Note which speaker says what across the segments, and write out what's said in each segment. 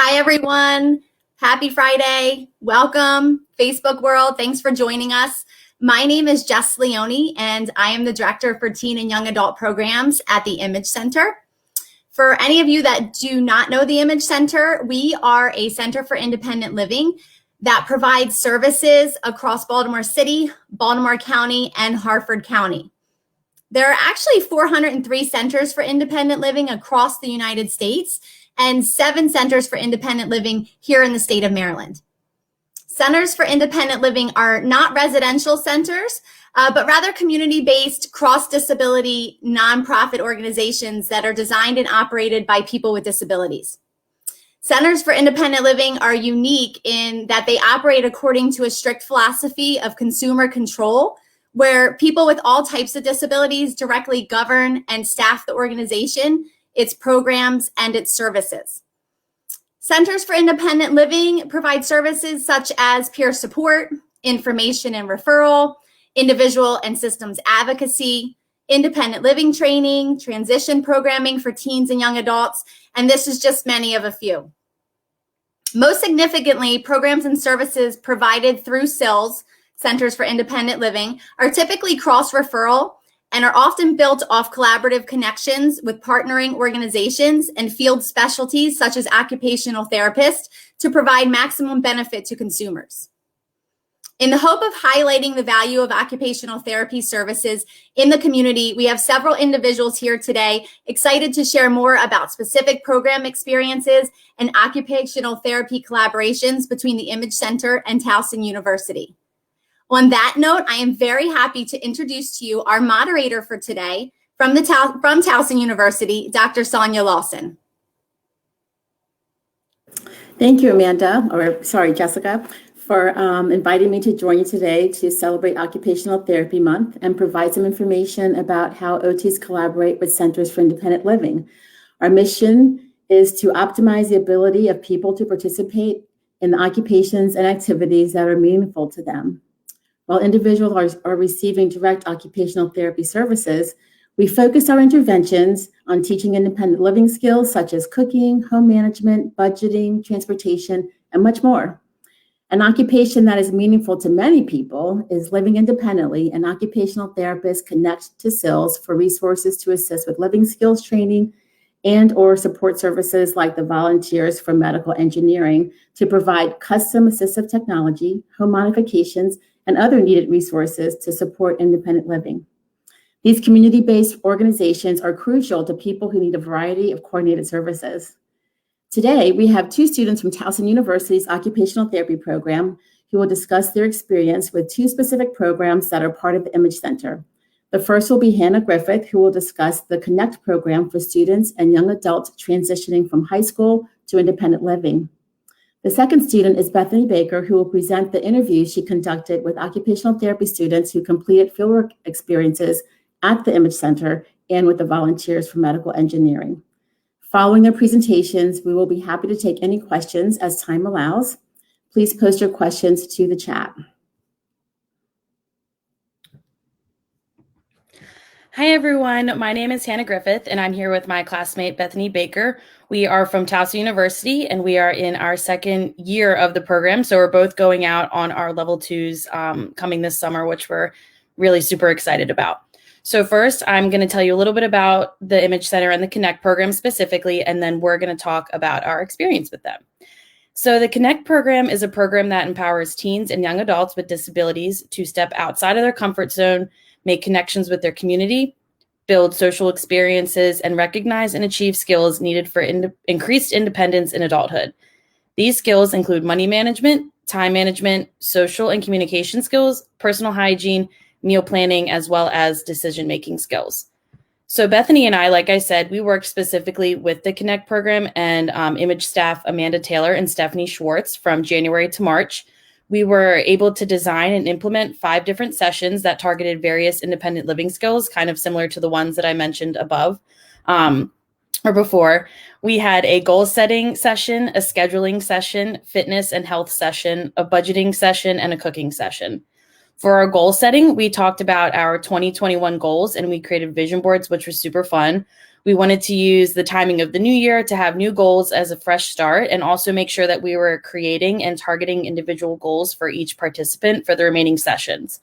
Speaker 1: Hi, everyone. Happy Friday. Welcome, Facebook world. Thanks for joining us. My name is Jess Leone, and I am the Director for Teen and Young Adult Programs at the Image Center. For any of you that do not know the Image Center, we are a center for independent living that provides services across Baltimore City, Baltimore County, and Harford County. There are actually 403 centers for independent living across the United States and 7 centers for independent living here in the state of Maryland. Centers for independent living are not residential centers, but rather community-based, cross-disability, nonprofit organizations that are designed and operated by people with disabilities. Centers for independent living are unique in that they operate according to a strict philosophy of consumer control, where people with all types of disabilities directly govern and staff the organization, its programs, and its services. Centers for independent living provide services such as peer support, information and referral, individual and systems advocacy, independent living training, transition programming for teens and young adults, and this is just many of a few. Most significantly, programs and services provided through CILS, Centers for Independent Living, are typically cross-referral and are often built off collaborative connections with partnering organizations and field specialties such as occupational therapists to provide maximum benefit to consumers. In the hope of highlighting the value of occupational therapy services in the community, we have several individuals here today excited to share more about specific program experiences and occupational therapy collaborations between the Image Center and Towson University. On that note, I am very happy to introduce to you our moderator for today from Towson University, Dr. Sonia Lawson.
Speaker 2: Thank you, Jessica, for inviting me to join you today to celebrate Occupational Therapy Month and provide some information about how OTs collaborate with Centers for Independent Living. Our mission is to optimize the ability of people to participate in the occupations and activities that are meaningful to them. While individuals are receiving direct occupational therapy services, we focus our interventions on teaching independent living skills such as cooking, home management, budgeting, transportation, and much more. An occupation that is meaningful to many people is living independently, and occupational therapists connect to CILS for resources to assist with living skills training and or support services like the Volunteers for Medical Engineering to provide custom assistive technology, home modifications, and other needed resources to support independent living. These community-based organizations are crucial to people who need a variety of coordinated services. Today, we have 2 students from Towson University's Occupational Therapy Program who will discuss their experience with 2 specific programs that are part of the Image Center. The first will be Hannah Griffith, who will discuss the Connect program for students and young adults transitioning from high school to independent living. The second student is Bethany Baker, who will present the interviews she conducted with occupational therapy students who completed fieldwork experiences at the Image Center and with the Volunteers for Medical Engineering. Following their presentations, we will be happy to take any questions as time allows. Please post your questions to the chat.
Speaker 3: Hi, everyone. My name is Hannah Griffith, and I'm here with my classmate, Bethany Baker. We are from Towson University, and we are in our second year of the program. So we're both going out on our level 2s coming this summer, which we're really super excited about. So first, I'm going to tell you a little bit about the Image Center and the Connect program specifically, and then we're going to talk about our experience with them. So the Connect program is a program that empowers teens and young adults with disabilities to step outside of their comfort zone, make connections with their community, build social experiences, and recognize and achieve skills needed for increased independence in adulthood. These skills include money management, time management, social and communication skills, personal hygiene, meal planning, as well as decision-making skills. So Bethany and I, like I said, we worked specifically with the Connect program and Image staff Amanda Taylor and Stephanie Schwartz from January to March. We were able to design and implement 5 different sessions that targeted various independent living skills, kind of similar to the ones that I mentioned above or before. We had a goal setting session, a scheduling session, fitness and health session, a budgeting session, and a cooking session. For our goal setting, we talked about our 2021 goals and we created vision boards, which was super fun. We wanted to use the timing of the new year to have new goals as a fresh start, and also make sure that we were creating and targeting individual goals for each participant for the remaining sessions.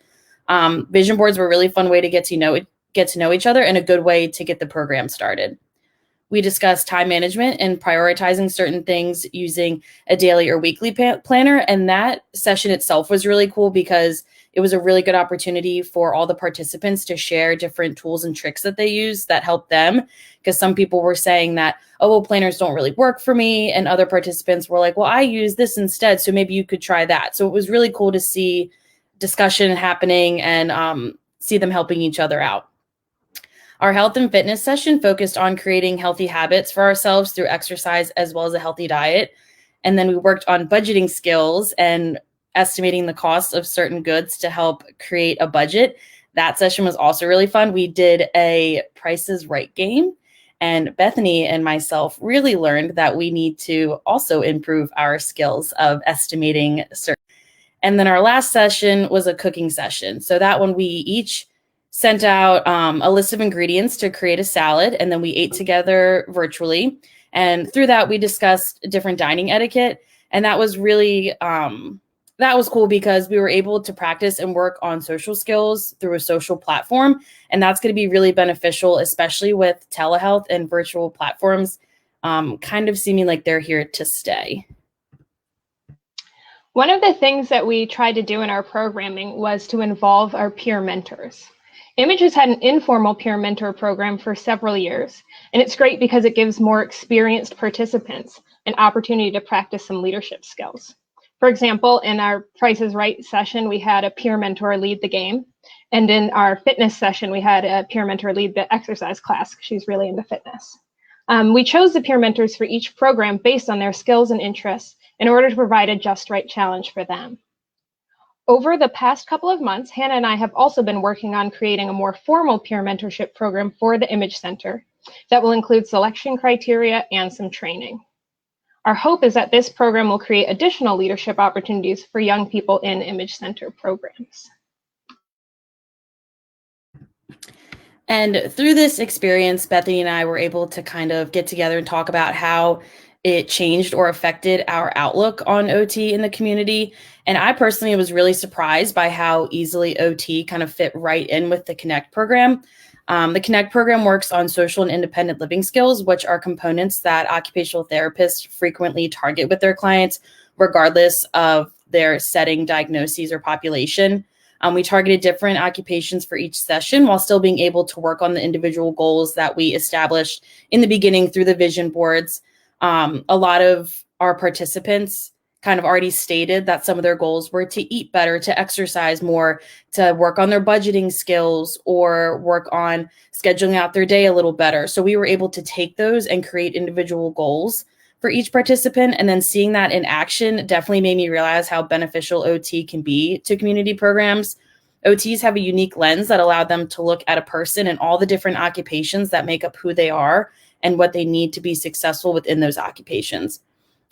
Speaker 3: Vision boards were a really fun way to get to know each other, and a good way to get the program started. We discussed time management and prioritizing certain things using a daily or weekly planner. And that session itself was really cool because it was a really good opportunity for all the participants to share different tools and tricks that they use that help them. Because some people were saying that, oh, well, planners don't really work for me. And other participants were like, well, I use this instead, so maybe you could try that. So it was really cool to see discussion happening and see them helping each other out. Our health and fitness session focused on creating healthy habits for ourselves through exercise as well as a healthy diet. And then we worked on budgeting skills and estimating the cost of certain goods to help create a budget. That session was also really fun. We did a Price is Right game, and Bethany and myself really learned that we need to also improve our skills of estimating certain. And then our last session was a cooking session. So that one we each sent out a list of ingredients to create a salad, and then we ate together virtually. And through that, we discussed different dining etiquette. And that was really, that was cool because we were able to practice and work on social skills through a social platform. And that's going to be really beneficial, especially with telehealth and virtual platforms kind of seeming like they're here to stay.
Speaker 4: One of the things that we tried to do in our programming was to involve our peer mentors. Image has had an informal peer mentor program for several years, and it's great because it gives more experienced participants an opportunity to practice some leadership skills. For example, in our Price is Right session, we had a peer mentor lead the game, and in our fitness session, we had a peer mentor lead the exercise class. She's really into fitness. We chose the peer mentors for each program based on their skills and interests in order to provide a just right challenge for them. Over the past couple of months, Hannah and I have also been working on creating a more formal peer mentorship program for the Image Center that will include selection criteria and some training. Our hope is that this program will create additional leadership opportunities for young people in Image Center programs.
Speaker 3: And through this experience, Bethany and I were able to kind of get together and talk about how it changed or affected our outlook on OT in the community. And I personally was really surprised by how easily OT kind of fit right in with the Connect program. The Connect program works on social and independent living skills, which are components that occupational therapists frequently target with their clients, regardless of their setting, diagnoses, or population. We targeted different occupations for each session while still being able to work on the individual goals that we established in the beginning through the vision boards. A lot of our participants kind of already stated that some of their goals were to eat better, to exercise more, to work on their budgeting skills, or work on scheduling out their day a little better. So we were able to take those and create individual goals for each participant. And then seeing that in action definitely made me realize how beneficial OT can be to community programs. OTs have a unique lens that allowed them to look at a person and all the different occupations that make up who they are and what they need to be successful within those occupations.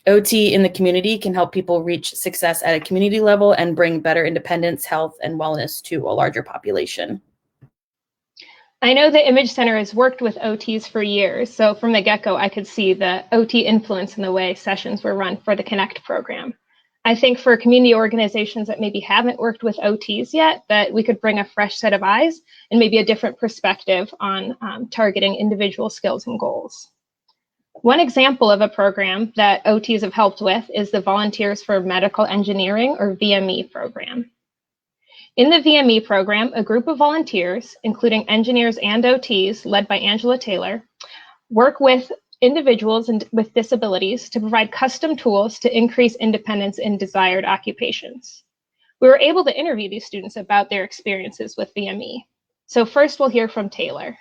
Speaker 3: OT in the community can help people reach success at a community level and bring better independence, health, and wellness to a larger population.
Speaker 4: I know the Image Center has worked with OTs for years, so from the get-go, I could see the OT influence in the way sessions were run for the Connect program. I think for community organizations that maybe haven't worked with OTs yet, that we could bring a fresh set of eyes and maybe a different perspective on targeting individual skills and goals. One example of a program that OTs have helped with is the Volunteers for Medical Engineering, or VME program. In the VME program, a group of volunteers, including engineers and OTs led by Angela Taylor, work with individuals with disabilities to provide custom tools to increase independence in desired occupations. We were able to interview these students about their experiences with VME. So first we'll hear from Taylor.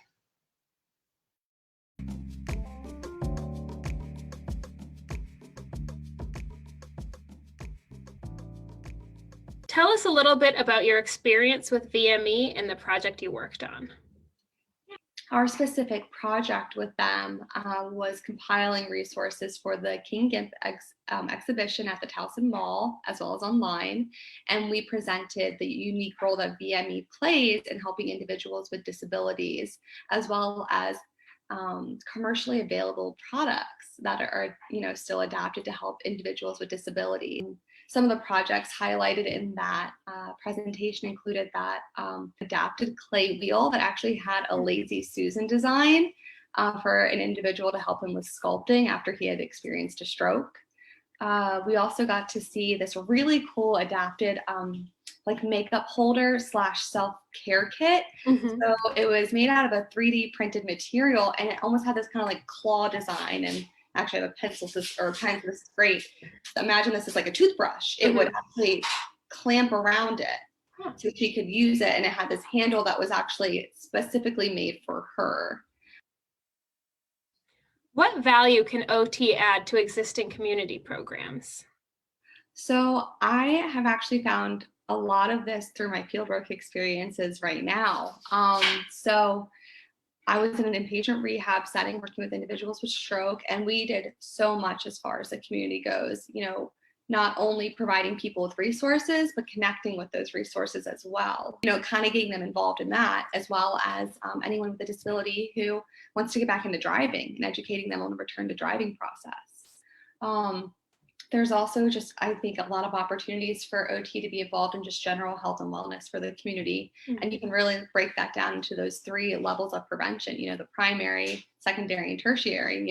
Speaker 5: Tell us a little bit about your experience with VME and the project you worked on.
Speaker 6: Our specific project with them was compiling resources for the King Gimp exhibition at the Towson Mall, as well as online. And we presented the unique role that VME plays in helping individuals with disabilities, as well as commercially available products that are, still adapted to help individuals with disabilities. Some of the projects highlighted in that presentation included that adapted clay wheel that actually had a Lazy Susan design for an individual to help him with sculpting after he had experienced a stroke. We also got to see this really cool adapted like makeup holder / self-care kit. So it was made out of a 3D printed material, and it almost had this kind of like claw design. And actually I have a pencil or pen, so this is great. So imagine this is like a toothbrush. It would actually clamp around it so she could use it, and it had this handle that was actually specifically made for her.
Speaker 5: What value can OT add to existing community programs?
Speaker 6: So I have actually found a lot of this through my fieldwork experiences right now. So I was in an inpatient rehab setting working with individuals with stroke, and we did so much as far as the community goes, not only providing people with resources, but connecting with those resources as well, kind of getting them involved in that, as well as anyone with a disability who wants to get back into driving and educating them on the return to driving process. There's also just, I think, a lot of opportunities for OT to be involved in just general health and wellness for the community. And you can really break that down into those 3 levels of prevention, the primary, secondary, and tertiary.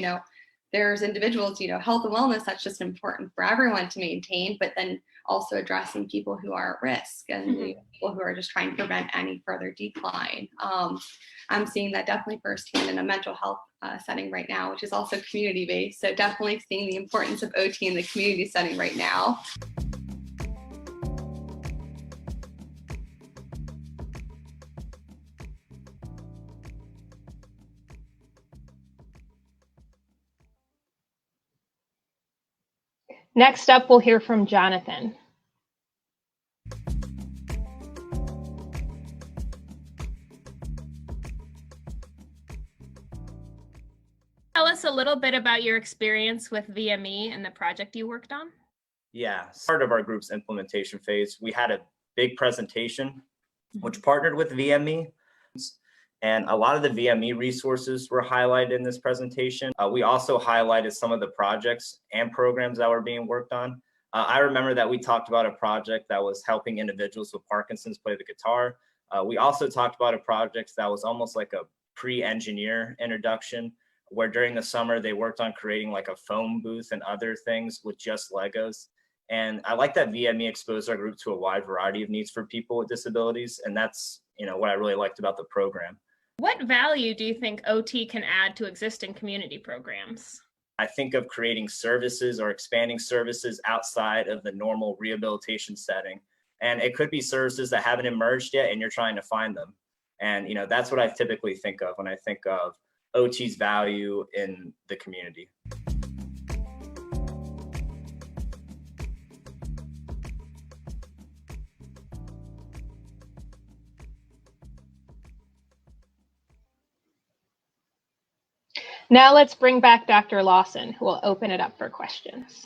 Speaker 6: There's individuals, health and wellness, that's just important for everyone to maintain, but then also addressing people who are at risk and the people who are just trying to prevent any further decline. I'm seeing that definitely firsthand in a mental health setting right now, which is also community-based. So definitely seeing the importance of OT in the community setting right now.
Speaker 4: Next up, we'll hear from Jonathan.
Speaker 5: Tell us a little bit about your experience with VME and the project you worked on.
Speaker 7: Yeah, part of our group's implementation phase, we had a big presentation which partnered with VME, and a lot of the VME resources were highlighted in this presentation. We also highlighted some of the projects and programs that were being worked on. I remember that we talked about a project that was helping individuals with Parkinson's play the guitar. We also talked about a project that was almost like a pre-engineer introduction, where during the summer they worked on creating like a phone booth and other things with just Legos. And I like that VME exposed our group to a wide variety of needs for people with disabilities. And that's, what I really liked about the program.
Speaker 5: What value do you think OT can add to existing community programs?
Speaker 7: I think of creating services or expanding services outside of the normal rehabilitation setting. And it could be services that haven't emerged yet and you're trying to find them. And, that's what I typically think of when I think of OT's value in the community.
Speaker 4: Now let's bring back Dr. Lawson, who will open it up for questions.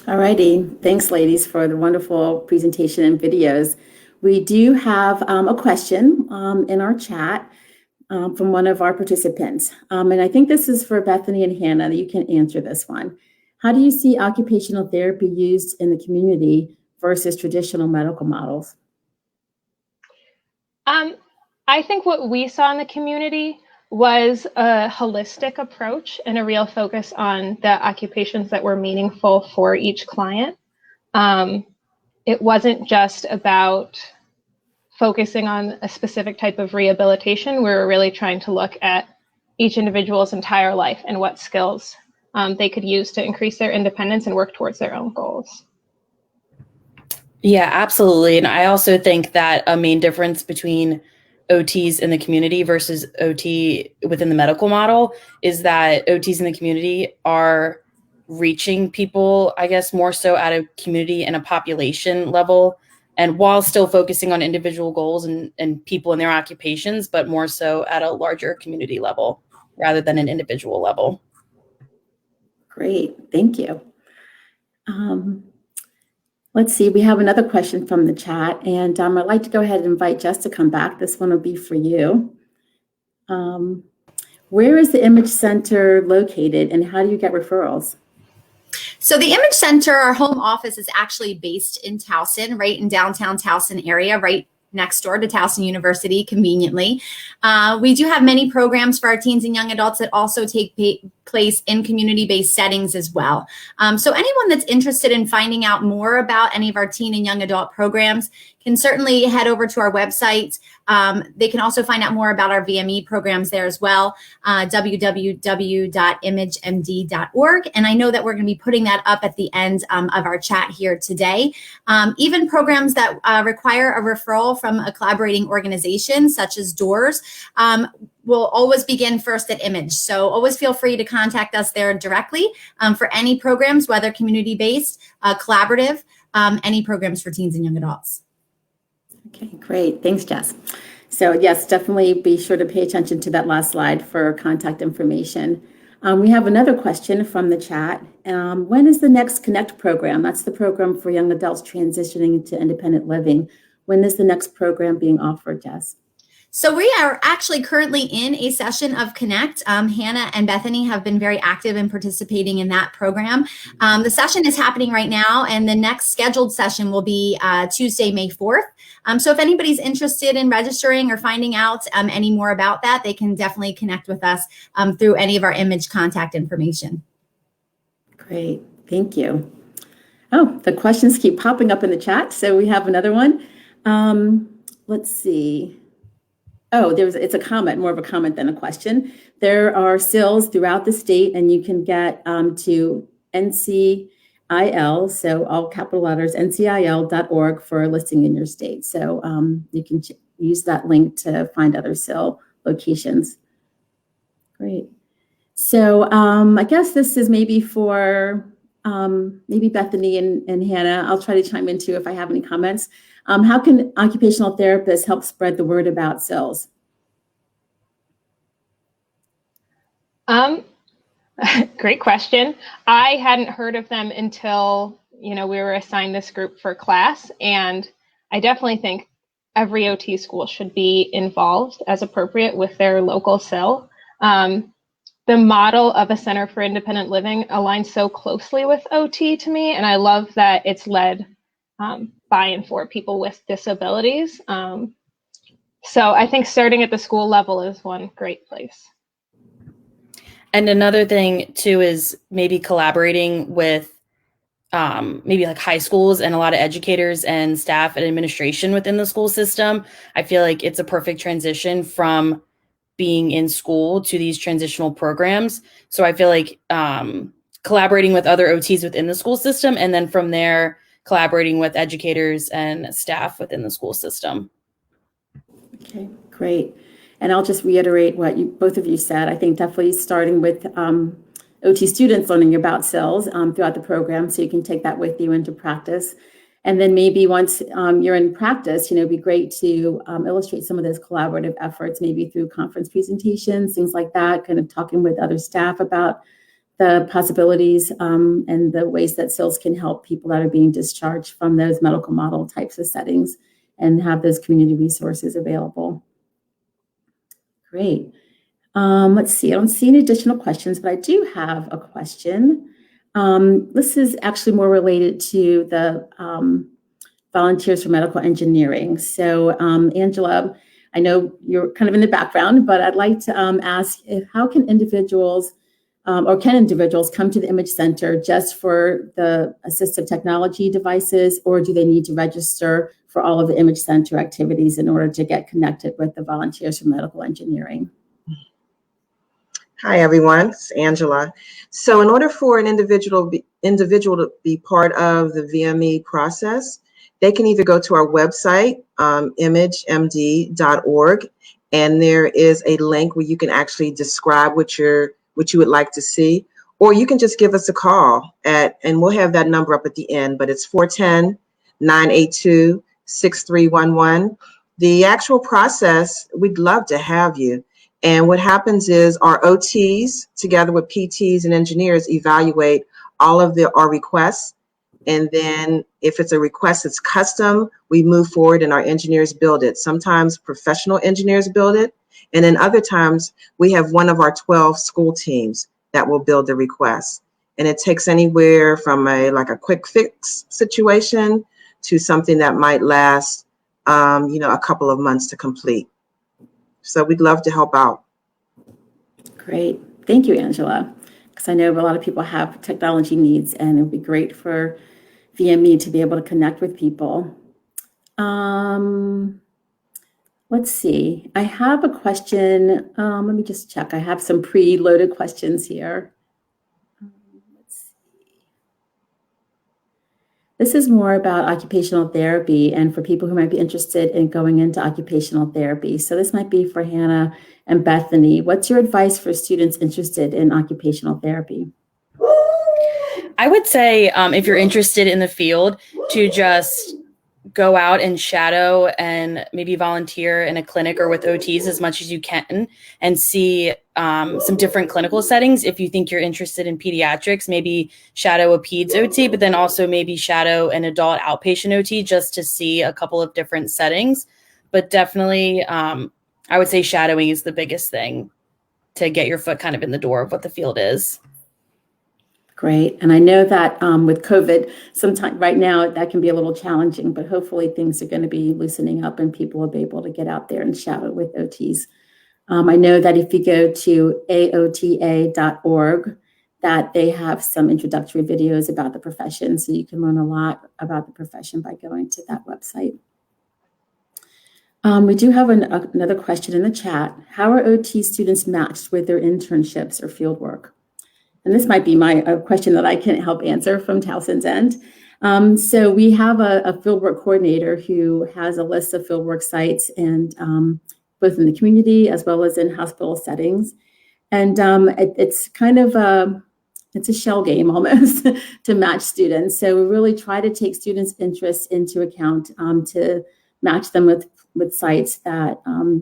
Speaker 2: All righty. Thanks, ladies, for the wonderful presentation and videos. We do have a question in our chat from one of our participants. And I think this is for Bethany and Hannah. You can answer this one. How do you see occupational therapy used in the community versus traditional medical models?
Speaker 4: I think what we saw in the community was a holistic approach and a real focus on the occupations that were meaningful for each client. It wasn't just about focusing on a specific type of rehabilitation. We were really trying to look at each individual's entire life and what skills they could use to increase their independence and work towards their own goals.
Speaker 3: Yeah, absolutely. And I also think that a main difference between OTs in the community versus OT within the medical model is that OTs in the community are reaching people, I guess, more so at a community and a population level, and while still focusing on individual goals and people in their occupations, but more so at a larger community level rather than an individual level.
Speaker 2: Great, thank you. Let's see, we have another question from the chat, and I'd like to go ahead and invite Jess to come back. This one will be for you. Where is the Image Center located, and how do you get referrals?
Speaker 1: So the Image Center, our home office, is actually based in Towson, right in downtown Towson area, right next door to Towson University, conveniently. We do have many programs for our teens and young adults that also take place in community-based settings as well. So anyone that's interested in finding out more about any of our teen and young adult programs can certainly head over to our website. They can also find out more about our VME programs there as well, www.imagemd.org. And I know that we're going to be putting that up at the end of our chat here today. Even programs that require a referral from a collaborating organization, such as DOORS, will always begin first at Image. So always feel free to contact us there directly for any programs, whether community-based, collaborative, any programs for teens and young adults.
Speaker 2: Okay, great. Thanks, Jess. So yes, definitely be sure to pay attention to that last slide for contact information. We have another question from the chat. When is the next Connect program? That's the program for young adults transitioning into independent living. When is the next program being offered, Jess?
Speaker 1: So we are actually currently in a session of Connect. Hannah and Bethany have been very active in participating in that program. The session is happening right now, and the next scheduled session will be Tuesday, May 4th. So if anybody's interested in registering or finding out any more about that, they can definitely connect with us through any of our Image contact information.
Speaker 2: Great, thank you. Oh, the questions keep popping up in the chat. So we have another one. Let's see. Oh, it's a comment, more of a comment than a question. There are sills throughout the state, and you can get to NCIL, so all capital letters, ncil.org for a listing in your state. So you can use that link to find other sill locations. Great. So I guess this is maybe for maybe Bethany and Hannah. I'll try to chime in too if I have any comments. How can occupational therapists help spread the word about sills?
Speaker 4: Great question. I hadn't heard of them until, we were assigned this group for class, and I definitely think every OT school should be involved as appropriate with their local SIL. The model of a Center for Independent Living aligns so closely with OT to me, and I love that it's led by and for people with disabilities. So I think starting at the school level is one great place.
Speaker 3: And another thing too is maybe collaborating with maybe like high schools and a lot of educators and staff and administration within the school system. I feel like it's a perfect transition from being in school to these transitional programs. So I feel like collaborating with other OTs within the school system, and then from there, collaborating with educators and staff within the school system.
Speaker 2: Okay, great. And I'll just reiterate what both of you said. I think definitely starting with OT students learning about SILs throughout the program, so you can take that with you into practice. And then maybe once you're in practice, it'd be great to illustrate some of those collaborative efforts, maybe through conference presentations, things like that, kind of talking with other staff about the possibilities and the ways that SILs can help people that are being discharged from those medical model types of settings and have those community resources available. Great. Let's see, I don't see any additional questions, but I do have a question. This is actually more related to the Volunteers for Medical Engineering. So Angela, I know you're kind of in the background, but I'd like to ask how can individuals come to the Image Center just for the assistive technology devices, or do they need to register for all of the Image Center activities in order to get connected with the Volunteers for Medical Engineering?
Speaker 8: Hi, everyone. It's Angela. So in order for an individual to be part of the VME process, they can either go to our website, imagemd.org, and there is a link where you can actually describe what you would like to see, or you can just give us a call and we'll have that number up at the end, but it's 410-982-6311. The actual process, we'd love to have you. And what happens is our OTs, together with PTs and engineers, evaluate all of our requests. And then if it's a request that's custom, we move forward and our engineers build it. Sometimes professional engineers build it, And then other times we have one of our 12 school teams that will build the request. And it takes anywhere from a quick fix situation to something that might last, a couple of months to complete. So we'd love to help out.
Speaker 2: Great. Thank you, Angela. Because I know a lot of people have technology needs, and it would be great for VME to be able to connect with people. Let's see. I have a question. Let me just check. I have some pre-loaded questions here. Let's see. This is more about occupational therapy and for people who might be interested in going into occupational therapy. So this might be for Hannah and Bethany. What's your advice for students interested in occupational therapy?
Speaker 3: I would say if you're interested in the field, to just go out and shadow and maybe volunteer in a clinic or with OTs as much as you can and see some different clinical settings. If you think you're interested in pediatrics, maybe shadow a peds OT, but then also maybe shadow an adult outpatient OT just to see a couple of different settings. But definitely, I would say shadowing is the biggest thing to get your foot kind of in the door of what the field is.
Speaker 2: Great. And I know that with COVID, sometime right now that can be a little challenging, but hopefully things are going to be loosening up and people will be able to get out there and shadow with OTs. I know that if you go to aota.org, that they have some introductory videos about the profession. So you can learn a lot about the profession by going to that website. We do have another question in the chat. How are OT students matched with their internships or fieldwork? And this might be a question that I can help answer from Towson's end. So we have a fieldwork coordinator who has a list of fieldwork sites, and both in the community as well as in hospital settings. And it's kind of it's a shell game almost to match students. So we really try to take students' interests into account to match them with sites that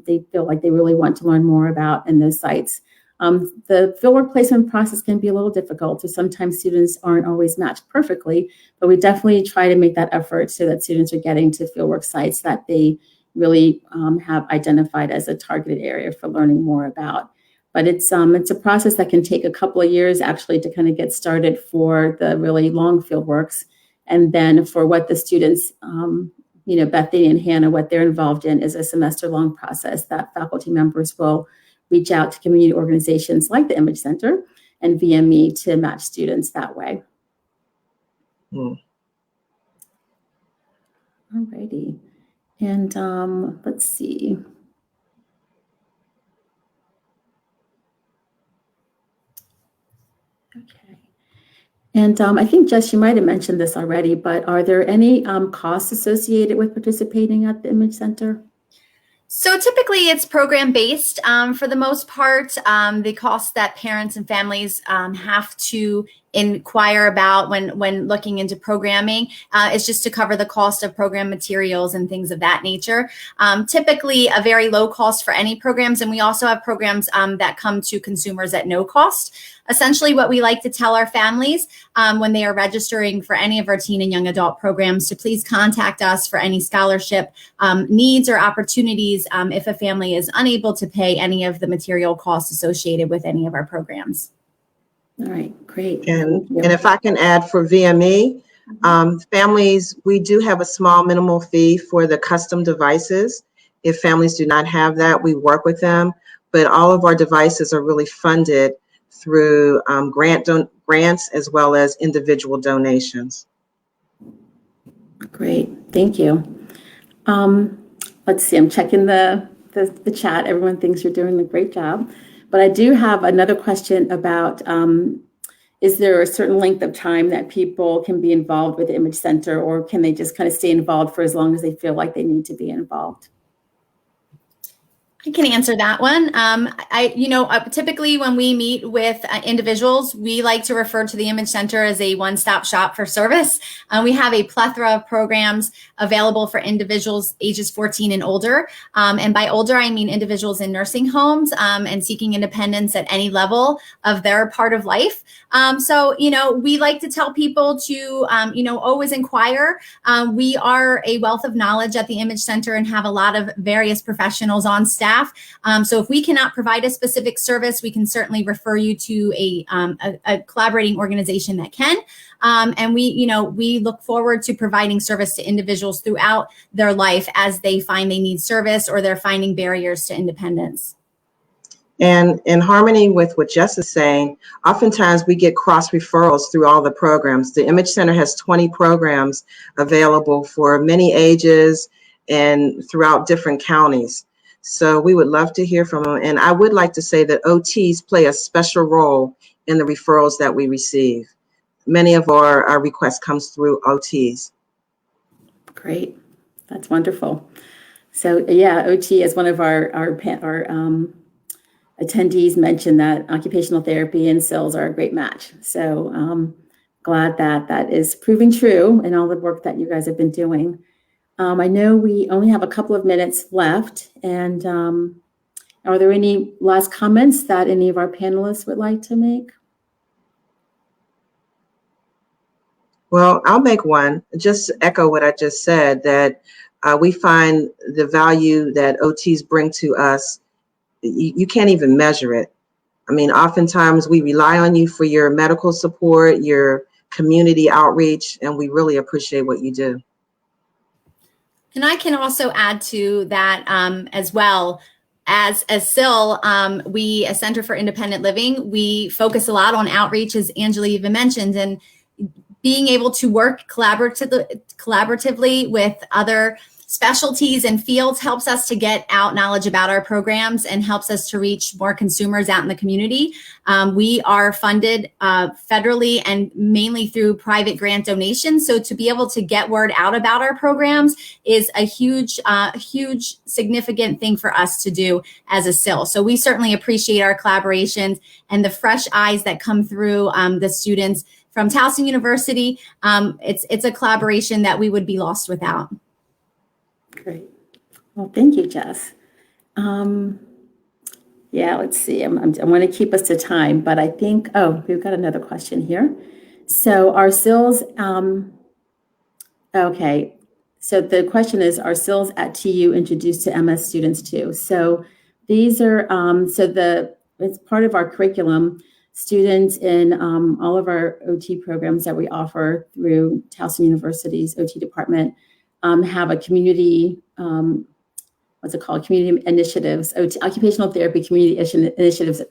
Speaker 2: they feel like they really want to learn more about in those sites. The fieldwork placement process can be a little difficult, so sometimes students aren't always matched perfectly, but we definitely try to make that effort so that students are getting to fieldwork sites that they really have identified as a targeted area for learning more about. But it's a process that can take a couple of years actually to kind of get started for the really long fieldworks, and then for what the students, Bethany and Hannah, what they're involved in is a semester-long process that faculty members will reach out to community organizations like the Image Center and VME to match students that way. All righty. And let's see. Okay. And I think, Jess, you might have mentioned this already, but are there any costs associated with participating at the Image Center?
Speaker 1: So typically it's program based. For the most part, the costs that parents and families have to inquire about when looking into programming is just to cover the cost of program materials and things of that nature. Typically a very low cost for any programs, and we also have programs that come to consumers at no cost. Essentially what we like to tell our families when they are registering for any of our teen and young adult programs to please contact us for any scholarship needs or opportunities if a family is unable to pay any of the material costs associated with any of our programs.
Speaker 2: All right, great.
Speaker 8: And if I can add for VME, families, we do have a small minimal fee for the custom devices. If families do not have that, we work with them, but all of our devices are really funded through grants as well as individual donations.
Speaker 2: Great, thank you. Let's see, I'm checking the chat. Everyone thinks you're doing a great job. But I do have another question about, is there a certain length of time that people can be involved with the Image Center, or can they just kind of stay involved for as long as they feel like they need to be involved?
Speaker 1: I can answer that one. Typically when we meet with individuals, we like to refer to the Image Center as a one-stop shop for service. We have a plethora of programs available for individuals ages 14 and older. And by older, I mean individuals in nursing homes and seeking independence at any level of their part of life. We like to tell people to, always inquire. We are a wealth of knowledge at the Image Center and have a lot of various professionals on staff staff. So if we cannot provide a specific service, we can certainly refer you to a collaborating organization that can. And we look forward to providing service to individuals throughout their life as they find they need service or they're finding barriers to independence.
Speaker 8: And in harmony with what Jess is saying, oftentimes we get cross referrals through all the programs. The Image Center has 20 programs available for many ages and throughout different counties. So we would love to hear from them. And I would like to say that OTs play a special role in the referrals that we receive. Many of our requests comes through OTs.
Speaker 2: Great. That's wonderful. So yeah, OT is one of our attendees mentioned that occupational therapy and SILS are a great match. So glad that is proving true in all the work that you guys have been doing. I know we only have a couple of minutes left, and are there any last comments that any of our panelists would like to make?
Speaker 8: Well, I'll make one. Just echo what I just said, that we find the value that OTs bring to us, you can't even measure it. I mean, oftentimes we rely on you for your medical support, your community outreach, and we really appreciate what you do.
Speaker 1: And I can also add to that as well. As SIL, we, a Center for Independent Living, we focus a lot on outreach, as Angela even mentioned, and being able to work collaboratively with other specialties and fields helps us to get out knowledge about our programs and helps us to reach more consumers out in the community. We are funded federally and mainly through private grant donations. So to be able to get word out about our programs is a huge, significant thing for us to do as a SIL. So we certainly appreciate our collaborations and the fresh eyes that come through the students from Towson University. It's a collaboration that we would be lost without.
Speaker 2: Great. Well, thank you, Jess. Yeah, let's see. I want to keep us to time, but I think, we've got another question here. So are SILs, okay. So the question is, are SILs at TU introduced to MS students too? So these are, it's part of our curriculum. Students in all of our OT programs that we offer through Towson University's OT department have a community, what's it called? Community initiatives, occupational therapy community initiatives,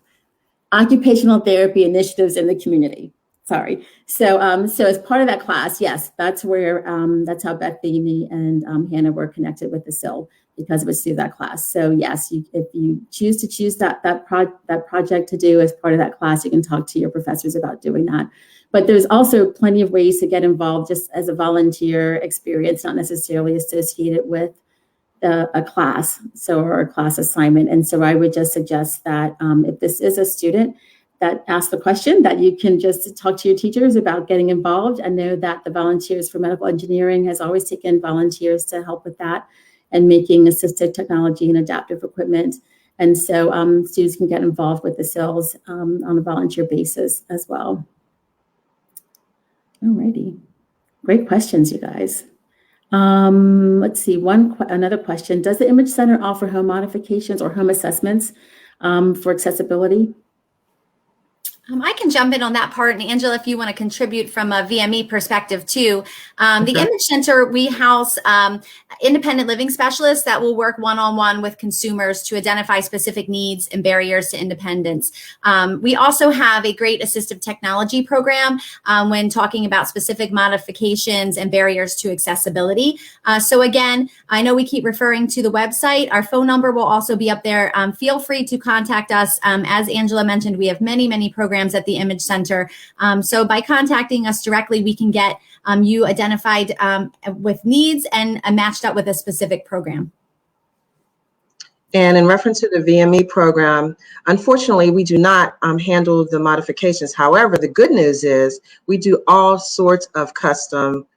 Speaker 2: occupational therapy initiatives in the community. Sorry. So as part of that class, yes, that's where, that's how Beth Amy and Hannah were connected with the SIL, because it was through that class. So yes, if you choose that project to do as part of that class, you can talk to your professors about doing that. But there's also plenty of ways to get involved just as a volunteer experience, not necessarily associated with a class, or a class assignment. And so I would just suggest that if this is a student that asked the question, that you can just talk to your teachers about getting involved. I know that the Volunteers for Medical Engineering has always taken volunteers to help with that and making assistive technology and adaptive equipment. And so students can get involved with the SILs on a volunteer basis as well. Alrighty, great questions, you guys. Let's see, another question. Does the Image Center offer home modifications or home assessments for accessibility?
Speaker 1: I can jump in on that part. And Angela, if you want to contribute from a VME perspective too. The Image Center, we house independent living specialists that will work one-on-one with consumers to identify specific needs and barriers to independence. We also have a great assistive technology program when talking about specific modifications and barriers to accessibility. So again, I know we keep referring to the website. Our phone number will also be up there. Feel free to contact us. As Angela mentioned, we have many programs at the Image Center. So by contacting us directly, we can get you identified with needs and matched up with a specific program.
Speaker 8: And in reference to the VME program, unfortunately, we do not handle the modifications. However, the good news is we do all sorts of custom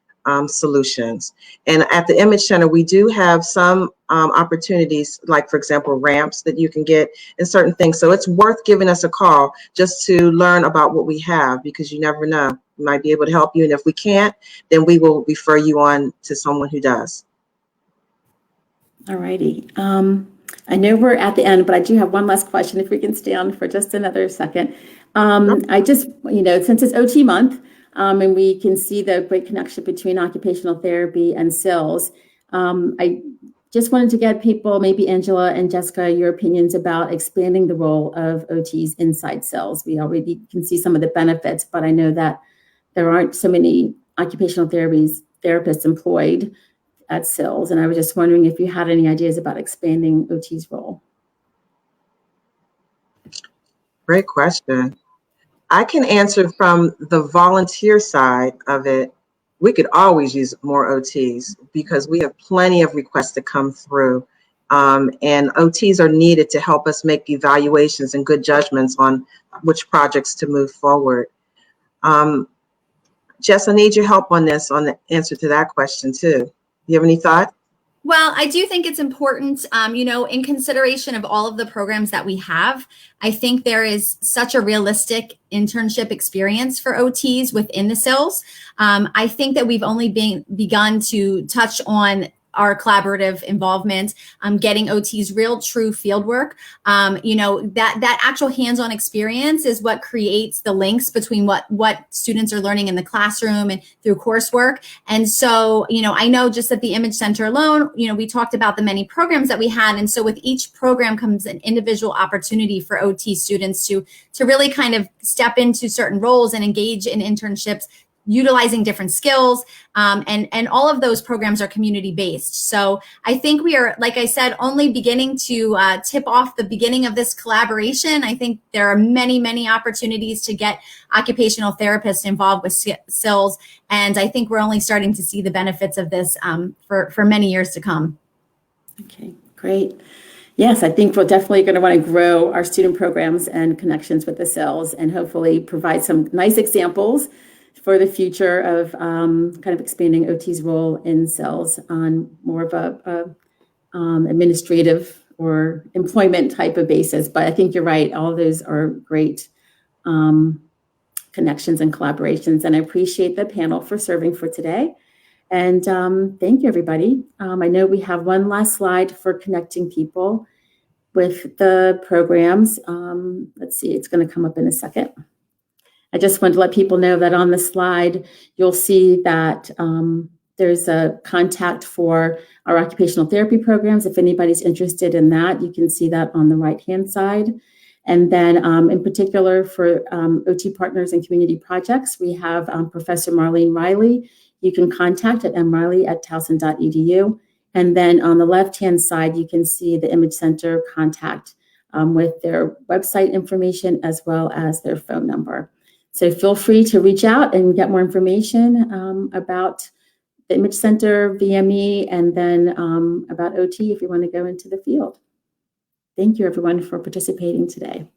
Speaker 8: solutions. And at the Image Center, we do have some opportunities, like, for example, ramps that you can get and certain things. So it's worth giving us a call just to learn about what we have, because you never know. We might be able to help you. And if we can't, then we will refer you on to someone who does.
Speaker 2: All righty. I know we're at the end, but I do have one last question if we can stay on for just another second. I just, since it's OT month, and we can see the great connection between occupational therapy and SILS, I just wanted to get people, maybe Angela and Jessica, your opinions about expanding the role of OTs inside SILS. We already can see some of the benefits, but I know that there aren't so many occupational therapists employed at SILS, and I was just wondering if you had any ideas about expanding OT's role.
Speaker 8: Great question. I can answer from the volunteer side of it. We could always use more OTs because we have plenty of requests to come through. And OTs are needed to help us make evaluations and good judgments on which projects to move forward. Jess, I need your help on this, on the answer to that question too. You have any thought?
Speaker 1: Well, I do think it's important, in consideration of all of the programs that we have. I think there is such a realistic internship experience for OTs within the SILS. I think that we've only begun to touch on our collaborative involvement, getting OTs real true field work. That actual hands-on experience is what creates the links between what students are learning in the classroom and through coursework. And so, I know just at the Image Center alone, we talked about the many programs that we had. And so with each program comes an individual opportunity for OT students to really kind of step into certain roles and engage in internships, utilizing different skills, and all of those programs are community based. So I think we are, like I said, only beginning to tip off the beginning of this collaboration. I think there are many, many opportunities to get occupational therapists involved with SILS, and I think we're only starting to see the benefits of this for many years to come.
Speaker 2: Okay, great. Yes, I think we're definitely going to want to grow our student programs and connections with the SILS and hopefully provide some nice examples for the future of kind of expanding OT's role in SILS on more of a administrative or employment type of basis. But I think you're right. All of those are great connections and collaborations. And I appreciate the panel for serving for today. And thank you, everybody. I know we have one last slide for connecting people with the programs. Let's see, it's going to come up in a second. I just wanted to let people know that on the slide, you'll see that there's a contact for our occupational therapy programs. If anybody's interested in that, you can see that on the right-hand side. And then in particular for OT partners and community projects, we have Professor Marlene Riley. You can contact at mriley@towson.edu. And then on the left-hand side, you can see the Image Center contact with their website information as well as their phone number. So feel free to reach out and get more information about the Image Center, VME, and then about OT if you want to go into the field. Thank you, everyone, for participating today.